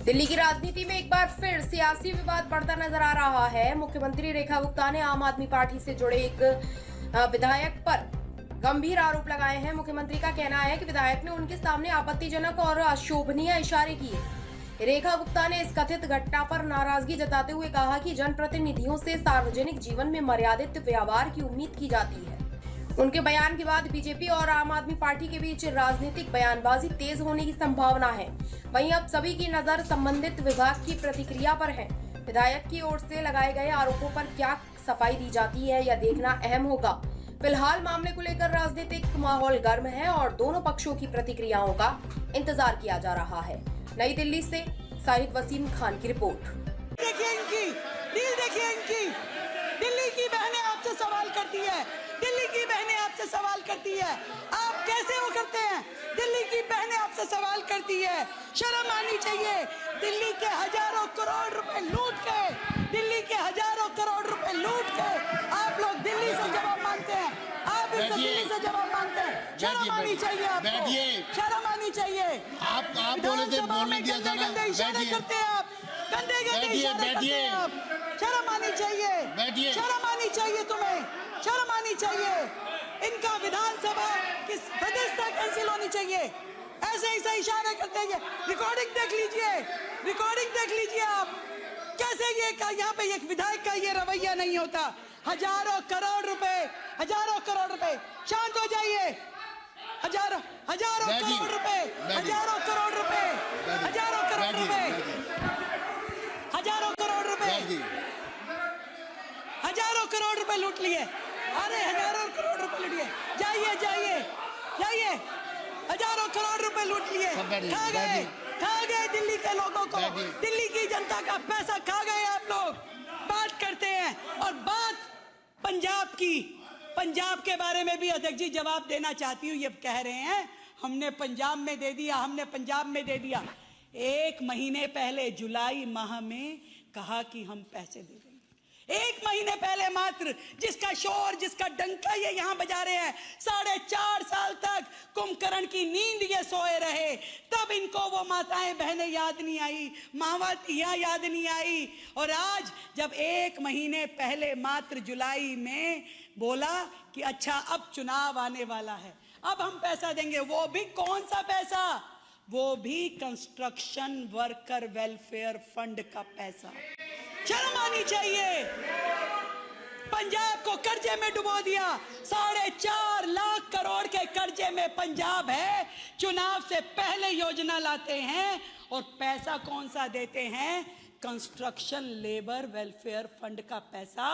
दिल्ली की राजनीति में एक बार फिर सियासी विवाद बढ़ता नजर आ रहा है। मुख्यमंत्री रेखा गुप्ता ने आम आदमी पार्टी से जुड़े एक विधायक पर गंभीर आरोप लगाए हैं। मुख्यमंत्री का कहना है कि विधायक ने उनके सामने आपत्तिजनक और अशोभनीय इशारे किए। रेखा गुप्ता ने इस कथित घटना पर नाराजगी जताते हुए कहा कि जनप्रतिनिधियों से सार्वजनिक जीवन में मर्यादित व्यवहार की उम्मीद की जाती है। उनके बयान के बाद बीजेपी और आम आदमी पार्टी के बीच राजनीतिक बयानबाजी तेज होने की संभावना है। वहीं अब सभी की नजर संबंधित विभाग की प्रतिक्रिया पर है। विधायक की ओर से लगाए गए आरोपों पर क्या सफाई दी जाती है यह देखना अहम होगा। फिलहाल मामले को लेकर राजनीतिक माहौल गर्म है और दोनों पक्षों की प्रतिक्रियाओं का इंतजार किया जा रहा है। नई दिल्ली से साहिद वसीम खान की रिपोर्ट। देखिए इनकी डील, देखिए इनकी। दिल्ली की बहनें आपसे सवाल करती है, दिल्ली की बहनें आपसे सवाल करती है, आप कैसे वो करते हैं? दिल्ली की बहनें आपसे सवाल करती है, शर्म आनी चाहिए। दिल्ली के हजारों करोड़ रुपए लूट के, दिल्ली के हजारों करोड़ रुपए लूट के आप लोग दिल्ली से जवाब मांगते हैं, आप इनसे दिल्ली से जवाब मांगते हैं। शर्म आनी चाहिए आपको, शर्म आनी चाहिए। आप बोले थे, बोलने दिया था ना। गंदे इशारे करते हैं आप, गंदे इशारे करते हैं आप। शर्म आनी चाहिए, शर्म आनी चाहिए तुम्हें, शर्म आनी चाहिए। इनका विधानसभा की सदस्यता कैंसिल होनी चाहिए। ऐसे ऐसे इशारे करते हैं। रिकॉर्डिंग देख लीजिए, रिकॉर्डिंग देख लीजिए आप। कैसे ये यहाँ पे एक विधायक का ये रवैया नहीं होता। हजारों करोड़ रुपए, हजारों करोड़ रुपए। शांत हो जाइए। हजारों करोड़ रुपए, हजारों करोड़ रुपए, हजारों करोड़ रुपए, हजारों करोड़ रुपए, हजारों करोड़ रुपए लूट लिए। अरे हजारों करोड़ रुपए लूट लिए। जाइए जाइए जाइए, हजारों करोड़ रुपए लूट लिए। खा गए दिल्ली के लोगों को, दिल्ली की जनता का पैसा खा गए आप लोग। बात करते हैं और बात पंजाब की, पंजाब के बारे में भी अध्यक्ष जी जवाब देना चाहती हूँ। ये कह रहे हैं हमने पंजाब में दे दिया, हमने पंजाब में दे दिया। 1 महीने पहले जुलाई माह में कहा कि हम पैसे दे देंगे। 1 महीने पहले मात्र, जिसका शोर, जिसका डंका ये यहाँ बजा रहे हैं। 4.5 साल तक कुंभकर्ण की नींद ये सोए रहे। तब इनको वो माताएं बहनें याद नहीं आई, मावातियां याद नहीं आई। और आज जब 1 महीने पहले मात्र जुलाई में बोला कि अच्छा अब चुनाव आने वाला है, अब हम पैसा देंगे, वो भी कौन सा पैसा? वो भी कंस्ट्रक्शन वर्कर वेलफेयर फंड का पैसा। शर्म आनी चाहिए। पंजाब को कर्जे में डुबो दिया। 4.5 लाख करोड़ के कर्जे में पंजाब है। चुनाव से पहले योजना लाते हैं और पैसा कौन सा देते हैं? कंस्ट्रक्शन लेबर वेलफेयर फंड का पैसा।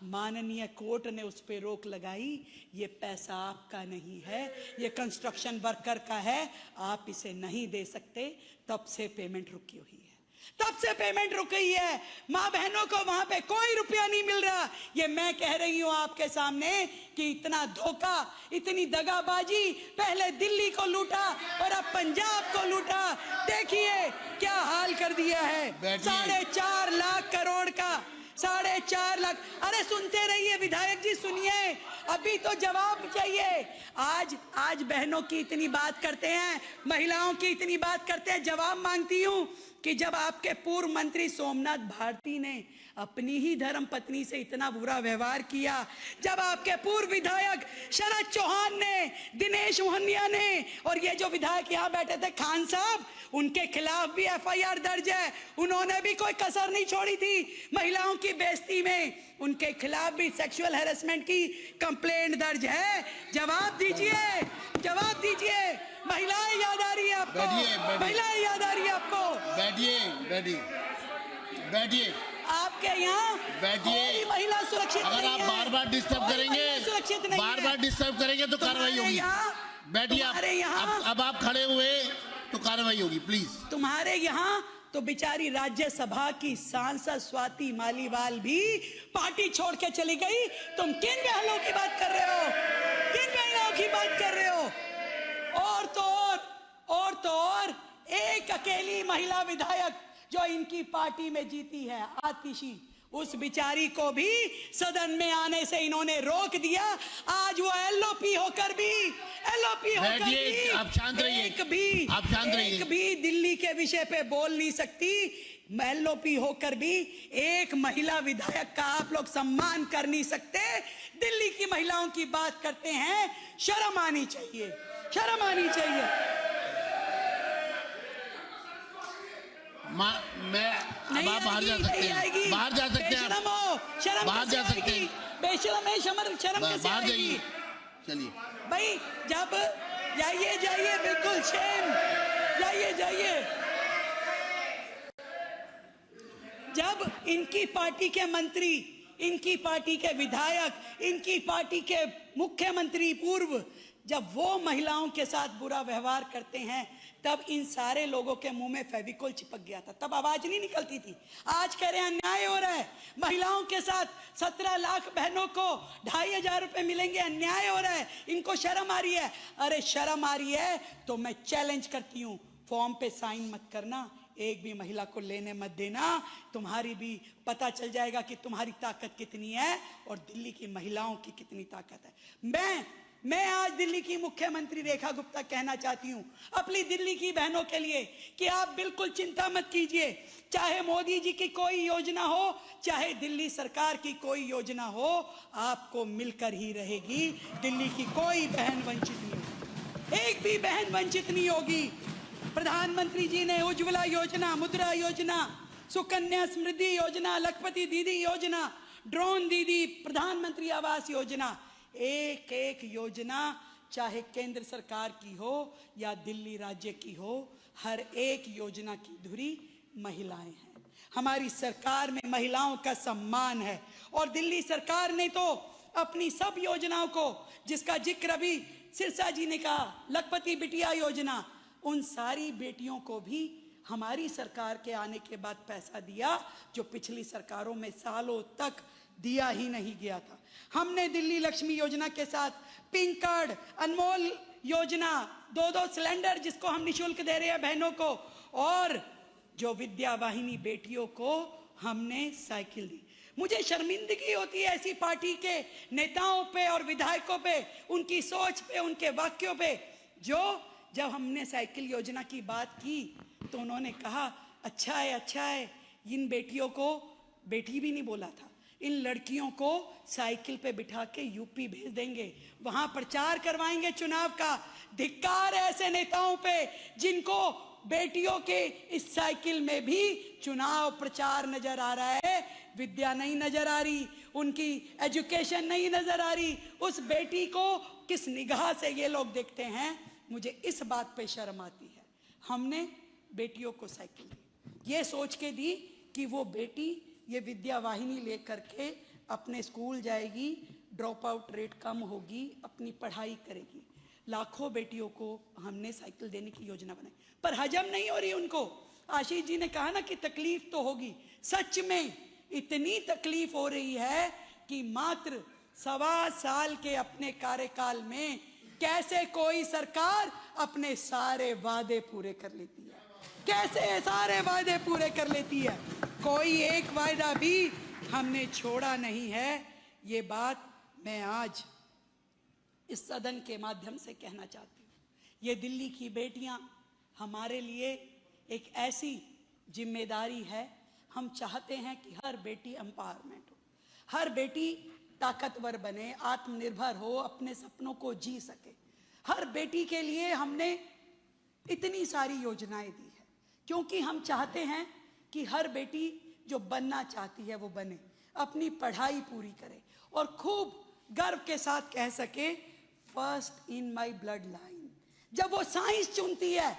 माननीय कोर्ट ने उस पर रोक लगाई। ये पैसा आपका नहीं है, ये कंस्ट्रक्शन वर्कर का है, आप इसे नहीं दे सकते। तब से पेमेंट रुकी हुई है, तब से पेमेंट रुक गई है। माँ बहनों को वहां पे कोई रुपया नहीं मिल रहा। ये मैं कह रही हूं आपके सामने कि इतना धोखा, इतनी दगाबाजी, पहले दिल्ली को लूटा और अब पंजाब को लूटा। देखिए क्या हाल कर दिया है। 4.5 लाख करोड़ का, 4.5 लाख। अरे सुनते रहिए विधायक जी, सुनिए, अभी तो जवाब चाहिए। आज बहनों की इतनी बात करते हैं, महिलाओं की इतनी बात करते हैं। जवाब मांगती हूं कि जब आपके पूर्व मंत्री सोमनाथ भारती ने अपनी ही धर्म पत्नी से इतना बुरा व्यवहार किया, जब आपके पूर्व विधायक शरद चौहान ने, दिनेश मोहनिया ने, और ये जो विधायक यहाँ बैठे थे खान साहब, उनके खिलाफ भी FIR दर्ज है। उन्होंने भी कोई कसर नहीं छोड़ी थी महिलाओं की बेइज्जती में। उनके खिलाफ भी सेक्सुअल हैरेसमेंट की कंप्लेंट दर्ज है। जवाब दीजिए, जवाब दीजिए। महिलाएं याद आ रही है आपको? महिलाएं याद आ रही है आपको? बैठिए। आपके यहाँ बैठिए। महिला सुरक्षित अगर आप बार बार डिस्टर्ब करेंगे, सुरक्षित नहीं, बार बार डिस्टर्ब करेंगे तो कार्रवाई होगी। बैठिए आप। अब आप खड़े हुए तो कार्रवाई होगी, प्लीज। तुम्हारे यहाँ तो बेचारी राज्यसभा की सांसद स्वाति मालीवाल भी पार्टी छोड़ के चली गई। तुम किन बहनों की बात कर रहे हो? किन बहनों की बात कर रहे हो? और तो और एक अकेली महिला विधायक जो इनकी पार्टी में जीती है, आतिशी, उस बिचारी को भी सदन में आने से इन्होंने रोक दिया। आज वो एलओपी होकर भी आप शांत रहिए, एक भी दिल्ली के विषय पे बोल नहीं सकती। एलओपी होकर भी एक महिला विधायक का आप लोग सम्मान कर नहीं सकते। दिल्ली की महिलाओं की बात करते हैं, शर्म आनी चाहिए, शर्म आनी चाहिए। मैं अब आप बाहर जा सकते हैं, बाहर जा सकते हैं, शर्म बाहर जा सकते हैं, बेशरम है, शर्म कैसे बाहर आएगी? जाइए, चलिए भाई जब जाइए बिल्कुल शेम, जाइए। जब इनकी पार्टी के मंत्री, इनकी पार्टी के विधायक, इनकी पार्टी के मुख्यमंत्री पूर्व, जब वो महिलाओं के साथ बुरा व्यवहार करते हैं, तब इन सारे लोगों के मुंह में फेविकोल चिपक गया था, तब आवाज नहीं निकलती थी। आज कह रहे हैं अन्याय हो रहा है, महिलाओं के साथ 17 लाख बहनों को 2500 रुपए मिलेंगे, अन्याय हो रहा है, इनको शर्म आ रही है। अरे शर्म आ रही है तो मैं चैलेंज करती हूँ, फॉर्म पे साइन मत करना, एक भी महिला को लेने मत देना, तुम्हारी भी पता चल जाएगा कि तुम्हारी ताकत कितनी है और दिल्ली की महिलाओं की कितनी ताकत है। मैं आज दिल्ली की मुख्यमंत्री रेखा गुप्ता कहना चाहती हूं अपनी दिल्ली की बहनों के लिए कि आप बिल्कुल चिंता मत कीजिए, चाहे मोदी जी की कोई योजना हो, चाहे दिल्ली सरकार की कोई योजना हो, आपको मिलकर ही रहेगी। दिल्ली की कोई बहन वंचित नहीं होगी, एक भी बहन वंचित नहीं होगी। प्रधानमंत्री जी ने उज्ज्वला योजना, मुद्रा योजना, सुकन्या समृद्धि योजना, लखपति दीदी योजना, ड्रोन दीदी, प्रधानमंत्री आवास योजना, एक एक योजना चाहे केंद्र सरकार की हो या दिल्ली राज्य की हो, हर एक योजना की धुरी महिलाएं हैं। हमारी सरकार में महिलाओं का सम्मान है और दिल्ली सरकार ने तो अपनी सब योजनाओं को, जिसका जिक्र अभी सिरसा जी ने कहा, लखपति बिटिया योजना, उन सारी बेटियों को भी हमारी सरकार के आने के बाद पैसा दिया, जो पिछली सरकारों में सालों तक दिया ही नहीं गया था। हमने दिल्ली लक्ष्मी योजना के साथ पिंक कार्ड, अनमोल योजना, 2-2 सिलेंडर जिसको हम निशुल्क दे रहे हैं बहनों को, और जो विद्या वाहिनी बेटियों को हमने साइकिल दी। मुझे शर्मिंदगी होती है ऐसी पार्टी के नेताओं पे और विधायकों पे, उनकी सोच पे, उनके वाक्यों पे, जो जब हमने साइकिल योजना की बात की तो उन्होंने कहा अच्छा है, इन बेटियों को बेटी भी नहीं बोला था, इन लड़कियों को साइकिल पे बिठा के यूपी भेज देंगे, वहां प्रचार करवाएंगे चुनाव का। धिक्कार है ऐसे नेताओं पे जिनको बेटियों के इस साइकिल में भी चुनाव प्रचार नजर आ रहा है, विद्या नहीं नजर आ रही, उनकी एजुकेशन नहीं नजर आ रही, उस बेटी को किस निगाह से ये लोग देखते हैं। मुझे इस बात पे शर्म आती है। हमने बेटियों को साइकिल दी, ये सोच के दी कि वो बेटी ये विद्या वाहिनी लेकर के अपने स्कूल जाएगी, ड्रॉप आउट रेट कम होगी, अपनी पढ़ाई करेगी। लाखों बेटियों को हमने साइकिल देने की योजना बनाई, पर हजम नहीं हो रही उनको। आशीष जी ने कहा ना कि तकलीफ तो होगी, सच में इतनी तकलीफ हो रही है कि मात्र 1.25 साल के अपने कार्यकाल में कैसे कोई सरकार अपने सारे वादे पूरे कर लेती है, कैसे सारे वादे पूरे कर लेती है। कोई एक वायदा भी हमने छोड़ा नहीं है। ये बात मैं आज इस सदन के माध्यम से कहना चाहती हूँ। ये दिल्ली की बेटियां हमारे लिए एक ऐसी जिम्मेदारी है, हम चाहते हैं कि हर बेटी एम्पावरमेंट हो, हर बेटी ताकतवर बने, आत्मनिर्भर हो, अपने सपनों को जी सके। हर बेटी के लिए हमने इतनी सारी योजनाएं दी है, क्योंकि हम चाहते हैं कि हर बेटी जो बनना चाहती है वो बने, अपनी पढ़ाई पूरी करे और खूब गर्व के साथ कह सके first in my blood line. जब वो साइंस चुनती है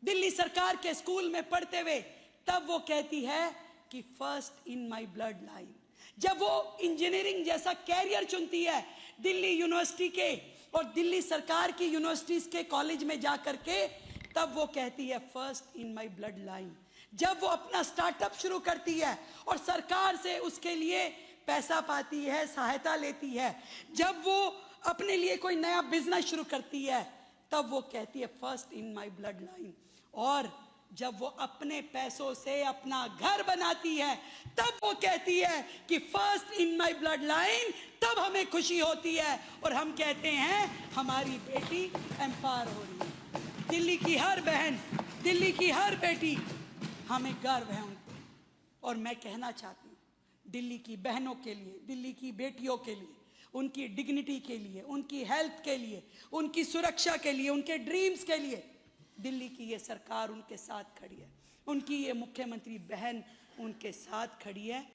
दिल्ली सरकार के स्कूल में पढ़ते हुए, तब वो कहती है कि first in my blood line. जब वो इंजीनियरिंग जैसा कैरियर चुनती है दिल्ली यूनिवर्सिटी के और दिल्ली सरकार की यूनिवर्सिटीज के कॉलेज में जाकर के, तब वो कहती है first in my blood line. जब वो अपना स्टार्टअप शुरू करती है और सरकार से उसके लिए पैसा पाती है, सहायता लेती है, जब वो अपने लिए कोई नया बिजनेस शुरू करती है, तब वो कहती है first in my blood line. और जब वो अपने पैसों से अपना घर बनाती है, तब वो कहती है कि first in my blood line, तब हमें खुशी होती है और हम कहते हैं हमारी बेटी एम्पावर हो रही है। दिल्ली की हर बहन, दिल्ली की हर बेटी, हमें गर्व है उन पर। और मैं कहना चाहती हूँ दिल्ली की बहनों के लिए, दिल्ली की बेटियों के लिए, उनकी डिग्निटी के लिए, उनकी हेल्थ के लिए, उनकी सुरक्षा के लिए, उनके ड्रीम्स के लिए दिल्ली की ये सरकार उनके साथ खड़ी है, उनकी ये मुख्यमंत्री बहन उनके साथ खड़ी है।